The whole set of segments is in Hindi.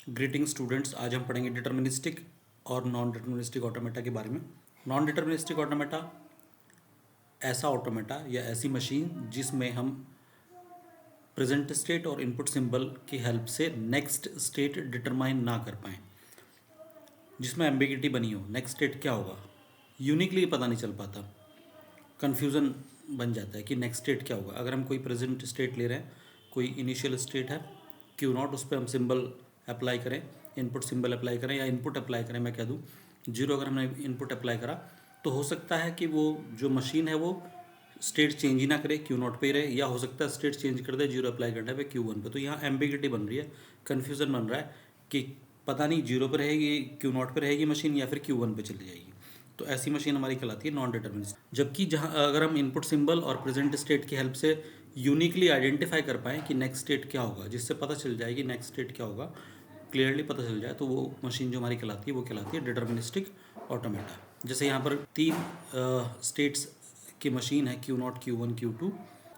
ग्रीटिंग स्टूडेंट्स, आज हम पढ़ेंगे डिटर्मिनिस्टिक और नॉन डिटर्मिनिस्टिक ऑटोमेटा के बारे में। नॉन डिटर्मिनिस्टिक ऑटोमेटा ऐसा ऑटोमेटा या ऐसी मशीन जिसमें हम प्रेजेंट स्टेट और इनपुट सिंबल की हेल्प से नेक्स्ट स्टेट डिटरमाइन ना कर पाएँ, जिसमें एम्बिगिटी बनी हो। नेक्स्ट स्टेट क्या होगा, यूनिकली पता नहीं चल पाता, कन्फ्यूज़न बन जाता है कि नेक्स्ट स्टेट क्या होगा। अगर हम कोई प्रेजेंट स्टेट ले रहे हैं, कोई इनिशियल स्टेट है क्यू नॉट, उस पर हम सिंबल अप्लाई करें, इनपुट सिंबल अप्लाई करें या इनपुट अप्लाई करें, मैं कह दूँ जीरो, अगर हमने इनपुट अप्लाई करा तो हो सकता है कि वो जो मशीन है वो स्टेट चेंज ही ना करे, क्यू नॉट पे ही रहे, या हो सकता है स्टेट चेंज कर दे जीरो अप्लाई करने पे क्यू वन पे। तो यहाँ एम्बिगिटी बन रही है, कन्फ्यूज़न बन रहा है कि पता नहीं जीरो पे रहेगी, क्यू नॉट पे रहेगी मशीन या फिर क्यू वन पे चली जाएगी। तो ऐसी मशीन हमारी कहलाती है नॉन डिटर्मिनिस्टिक। जबकि जहाँ अगर हम इनपुट सिंबल और प्रेजेंट स्टेट की हेल्प से यूनिकली आइडेंटिफाई कर पाएँ कि नेक्स्ट स्टेट क्या होगा, जिससे पता चल जाए कि नेक्स्ट स्टेट क्या होगा, क्लियरली पता चल जाए, तो वो मशीन जो हमारी कहलाती है वो कहलाती है डिटर्मिनिस्टिक ऑटोमेटा। जैसे यहाँ पर तीन स्टेट्स की मशीन है, q naught, q one, q two.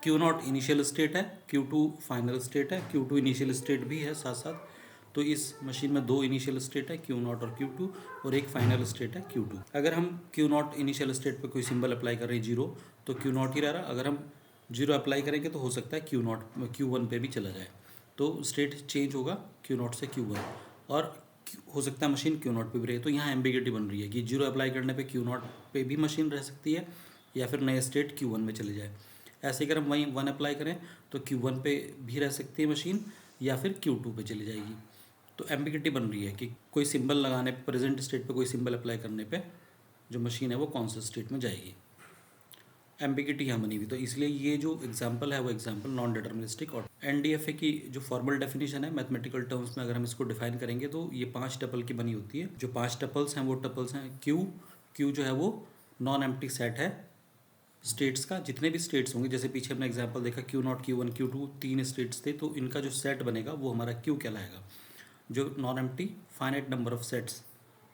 Q naught initial state है, क्यू टू फाइनल स्टेट है, क्यू टू इनिशियल स्टेट भी है साथ साथ। तो इस मशीन में दो इनिशियल स्टेट है, क्यू नॉट और क्यू टू, और एक फाइनल स्टेट है क्यू टू। अगर हम क्यू नॉट इनिशियल स्टेट पे कोई सिंबल अप्लाई कर रहे हैं जीरो, तो क्यू नॉट ही रह रहा। अगर हम जीरो अप्लाई करेंगे तो हो सकता है क्यू वन पे भी चला जाए, तो स्टेट चेंज होगा क्यू नॉट से क्यू वन, और हो सकता है मशीन क्यू नॉट पे भी रहे। तो यहाँ एम्बिगिटी बन रही है कि जीरो अप्लाई करने पे क्यू नॉट पे भी मशीन रह सकती है या फिर नए स्टेट क्यू वन में चले जाए। ऐसे अगर हम वहीं वन अप्लाई करें तो क्यू वन पे भी रह सकती है मशीन या फिर क्यू टू पे चली जाएगी। तो एम्बिगिटी बन रही है कि कोई सिंबल लगाने पे, प्रेजेंट स्टेट पे कोई सिंबल अप्लाई करने पे जो मशीन है वो कौन से स्टेट में जाएगी, एम्बिगिटी यहाँ बनी हुई। तो इसलिए ये जो एग्जांपल है वो एग्जांपल नॉन डिटर्मिनिस्टिक। और एनडीएफए की जो फॉर्मल डेफिनेशन है मैथमेटिकल टर्म्स में, अगर हम इसको डिफाइन करेंगे तो ये 5 टपल की बनी होती है। जो 5 टपल्स हैं वो टपल्स हैं क्यू जो है वो नॉन एम्प्टी सेट है स्टेट्स का। जितने भी स्टेट्स होंगे, जैसे पीछे हमने एग्जाम्पल देखा q naught, q one, q two, 3 states थे, तो इनका जो सेट बनेगा वो हमारा क्यू कहलाएगा। जो non empty finite number of sets,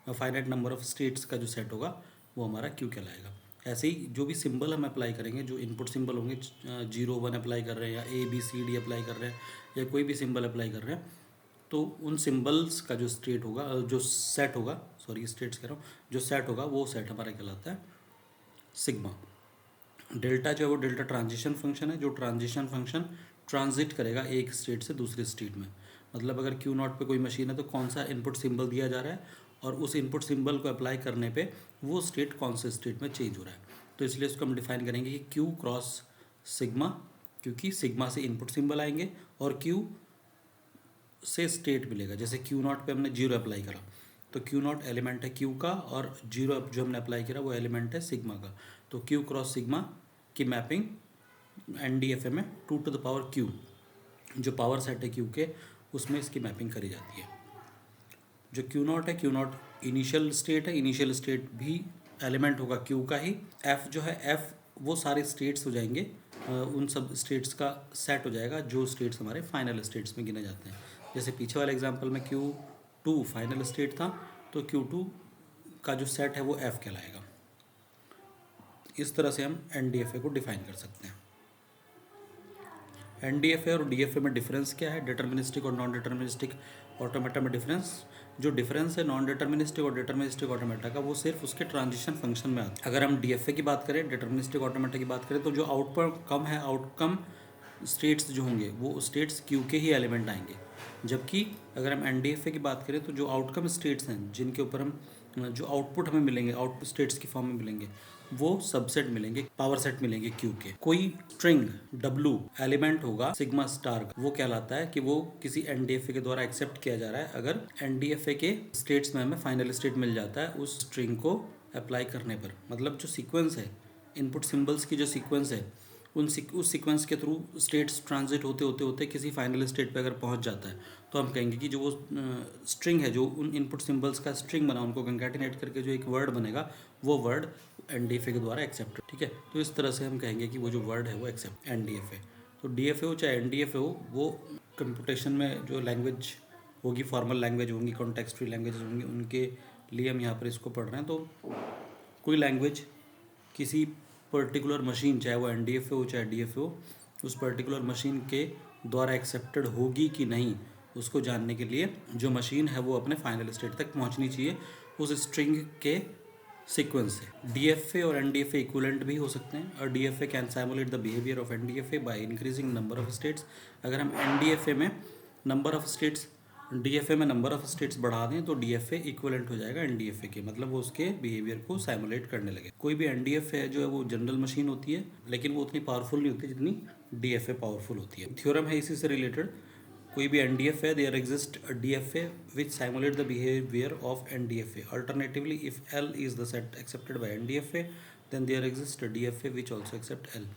finite number of states का जो सेट होगा वो हमारा क्यू कहलाएगा। ऐसे ही जो भी सिंबल हम अप्लाई करेंगे, जो इनपुट सिंबल होंगे, जीरो वन अप्लाई कर रहे हैं या A B C D apply कर रहे हैं या कोई भी सिंबल अप्लाई कर रहे हैं, तो उन सिंबल्स का जो स्टेट होगा, जो सेट होगा, सॉरी स्टेट्स कह रहा हूँ, जो सेट होगा वो सेट हमारा कहलाता है सिग्मा। डेल्टा जो है वो डेल्टा ट्रांजिशन फंक्शन है, जो ट्रांजिशन फंक्शन ट्रांजिट करेगा एक स्टेट से दूसरे स्टेट में। मतलब अगर क्यू नॉट पे कोई मशीन है तो कौन सा इनपुट सिंबल दिया जा रहा है और उस इनपुट सिंबल को अप्लाई करने पे वो स्टेट कौन से स्टेट में चेंज हो रहा है। तो इसलिए इसको हम डिफाइन करेंगे कि क्यू क्रॉस सिग्मा, क्योंकि सिग्मा से इनपुट सिंबल आएंगे और क्यू से स्टेट मिलेगा। जैसे क्यू नॉट पे हमने जीरो अप्लाई करा तो क्यू नॉट एलिमेंट है क्यू का और जीरो जो हमने अप्लाई करा वो एलिमेंट है सिग्मा का। तो क्यू क्रॉस सिग्मा की मैपिंग एनडीएफए में 2 टू द पावर क्यू, जो पावर सेट है क्यू के, उसमें इसकी मैपिंग करी जाती है। जो क्यू नॉट है, क्यू नॉट इनिशियल स्टेट है, इनिशियल स्टेट भी एलिमेंट होगा क्यू का ही। एफ जो है, एफ वो सारे स्टेट्स हो जाएंगे, उन सब स्टेट्स का सेट हो जाएगा जो स्टेट्स हमारे फाइनल स्टेट्स में गिने जाते हैं। जैसे पीछे वाले एग्जांपल में क्यू टू फाइनल स्टेट था, तो क्यू टू का जो सेट है वो एफ कहलाएगा। इस तरह से हम एनडीएफए को डिफाइन कर सकते हैं। एनडीएफए और डीएफए में डिफरेंस क्या है, डिटर्मिनिस्टिक और नॉन डिटर्मिनिस्टिक ऑटोमेटा में डिफरेंस। जो डिफरेंस है नॉन डिटर्मिनिस्टिक और डिटर्मिनिस्टिक ऑटोमेटा का, वो सिर्फ उसके ट्रांजिशन फंक्शन में आता है। अगर हम डीएफए की बात करें, डिटर्मिनिस्टिक ऑटोमेटा की बात करें, तो जो आउटकम है, आउटकम स्टेट्स जो होंगे वो स्टेट्स क्यू के ही एलिमेंट आएंगे। जबकि अगर हम एनडीएफए की बात करें तो जो आउटकम स्टेट्स हैं, जिनके ऊपर हम जो आउटपुट हमें मिलेंगे, आउटपुट स्टेट्स की फॉर्म में मिलेंगे, वो सबसेट मिलेंगे, पावर सेट मिलेंगे क्यू के। कोई स्ट्रिंग डब्लू एलिमेंट होगा सिग्मा स्टार का, वो कहलाता है कि वो किसी एनडीएफए के द्वारा एक्सेप्ट किया जा रहा है अगर एनडीएफए के स्टेट्स में हमें फाइनल स्टेट मिल जाता है उस स्ट्रिंग को अप्लाई करने पर। मतलब जो सीक्वेंस है, इनपुट सिंबल्स की जो सीक्वेंस है, उस सीक्वेंस के थ्रू स्टेट्स ट्रांजिट होते होते होते किसी फाइनल स्टेट पे अगर पहुंच जाता है तो हम कहेंगे कि जो वो स्ट्रिंग है, जो उन इनपुट सिंबल्स का स्ट्रिंग बना, उनको कंकैटिनेट करके जो एक वर्ड बनेगा, वो वर्ड एनडीएफए के द्वारा एक्सेप्टेड। ठीक है, तो इस तरह से हम कहेंगे कि वो जो वर्ड है वो एक्सेप्ट एनडीएफए। तो डीएफए हो चाहे एनडीएफए हो, वो कंप्यूटेशन में जो लैंग्वेज होगी, फॉर्मल लैंग्वेज होंगी, कॉन्टेक्स्ट फ्री लैंग्वेज होंगी, उनके लिए हम यहाँ पर इसको पढ़ रहे हैं। तो कोई लैंग्वेज किसी पर्टिकुलर मशीन, चाहे वो एनडीएफए हो चाहे डीएफए हो, उस पर्टिकुलर मशीन के द्वारा एक्सेप्टेड होगी कि नहीं, उसको जानने के लिए जो मशीन है वो अपने फाइनल स्टेट तक पहुंचनी चाहिए उस स्ट्रिंग के सीक्वेंस से। डीएफए और एनडीएफए इक्विवेलेंट भी हो सकते हैं और DFA can simulate the behaviour of NDFA by increasing number of states. अगर हम एनडीएफए में नंबर ऑफ स्टेट्स डीएफए में नंबर ऑफ स्टेट्स बढ़ा दें तो डीएफए इक्विवेलेंट हो जाएगा एनडीएफए के, मतलब वो उसके बिहेवियर को सिमुलेट करने लगे। कोई भी एनडीएफए जो है वो जनरल मशीन होती है, लेकिन वो उतनी पावरफुल नहीं होती जितनी डीएफए पावरफुल होती है। थ्योरम है इसी से रिलेटेड, कोई भी एनडीएफ है, there exist a DFA which simulate the behaviour of NDFA. Alternatively if L is the set accepted by NDFA then there exist a DFA which also accept L.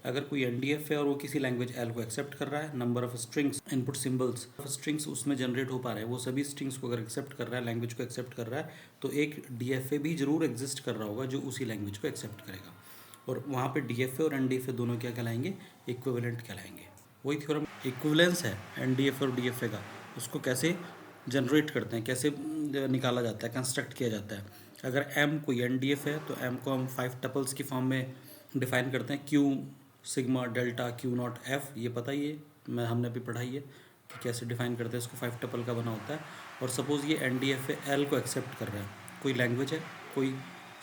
अगर कोई एनडीएफ है और वो किसी लैंग्वेज एल को एक्सेप्ट कर रहा है, number of strings input symbols strings उसमें जनरेट हो पा रहे हैं, वो सभी स्ट्रिंग्स को अगर एक्सेप्ट कर रहा है, लैंग्वेज को एक्सेप्ट कर रहा है, तो एक डीएफए भी जरूर एग्जिस्ट कर रहा होगा जो उसी लैंग्वेज को एक्सेप्ट करेगा। और वहाँ पे डीएफए और एनडीएफए दोनों क्या कहलाएंगे? इक्विवेलेंट कहलाएंगे। वही थ्योरम इक्विवेलेंस है एनडीएफए और डीएफए का, उसको कैसे जनरेट करते हैं, कैसे निकाला जाता है, कंस्ट्रक्ट किया जाता है। अगर एम कोई एनडीएफ है तो एम को हम 5 टपल्स की फॉर्म में डिफाइन करते हैं, Q sigma delta Q not F, ये पता ही है, हमने अभी पढ़ाई है कि कैसे डिफाइन करते हैं इसको, 5 टपल का बना होता है। और सपोज़ ये एनडीएफए एल को एक्सेप्ट कर रहा है, कोई लैंग्वेज है, कोई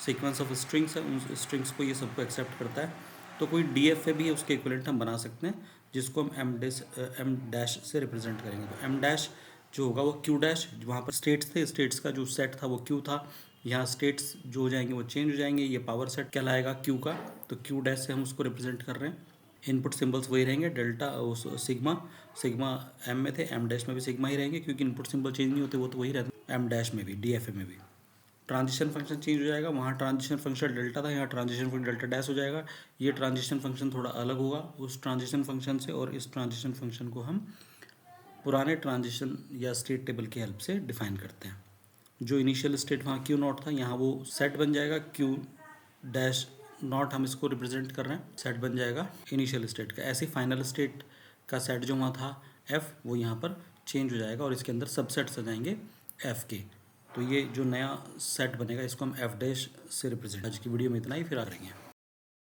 सीक्वेंस ऑफ स्ट्रिंग्स है, उन स्ट्रिंग्स को ये सबको एक्सेप्ट करता है, तो कोई डीएफए भी है उसके इक्विवेलेंट हम बना सकते हैं, जिसको हम एम डैश से रिप्रेजेंट करेंगे। तो एम डैश जो होगा वो क्यू डैश, वहाँ पर स्टेट्स थे, स्टेट्स का जो सेट था वो क्यू था, यहाँ स्टेट्स जो हो जाएंगे वो चेंज हो जाएंगे, ये पावर सेट कहलाएगा क्यू का, तो क्यू डैश से हम उसको रिप्रेजेंट कर रहे हैं। इनपुट सिंबल्स वही रहेंगे, डेल्टा सिग्मा एम में थे, एम डैश में भी सिग्मा ही रहेंगे, क्योंकि इनपुट सिंबल चेंज नहीं होते, वो तो वही रहते हैं एम डैश में भी, डीएफए में भी। ट्रांजिशन फंक्शन चेंज हो जाएगा, वहाँ ट्रांजिशन फंक्शन डेल्टा था, यहाँ ट्रांजिशन फंक्शन डेल्टा डैश हो जाएगा। ये ट्रांजिशन फंक्शन थोड़ा अलग होगा उस ट्रांजिशन फंक्शन से, और इस ट्रांजिशन फंक्शन को हम पुराने ट्रांजिशन या स्टेट टेबल की हेल्प से डिफाइन करते हैं। जो इनिशियल स्टेट वहाँ क्यू नॉट था, यहाँ वो सेट बन जाएगा, क्यू डैश नॉट हम इसको रिप्रेजेंट कर रहे हैं, सेट बन जाएगा इनिशियल स्टेट का। ऐसे फाइनल स्टेट का सेट जो वहाँ था एफ, वो यहाँ पर चेंज हो जाएगा और इसके अंदर सबसेट्स आ जाएंगे एफ के। तो ये जो नया सेट बनेगा इसको हम एफ डैश से रिप्रेजेंट। आज की वीडियो में इतना ही, फिर आ रही हैं।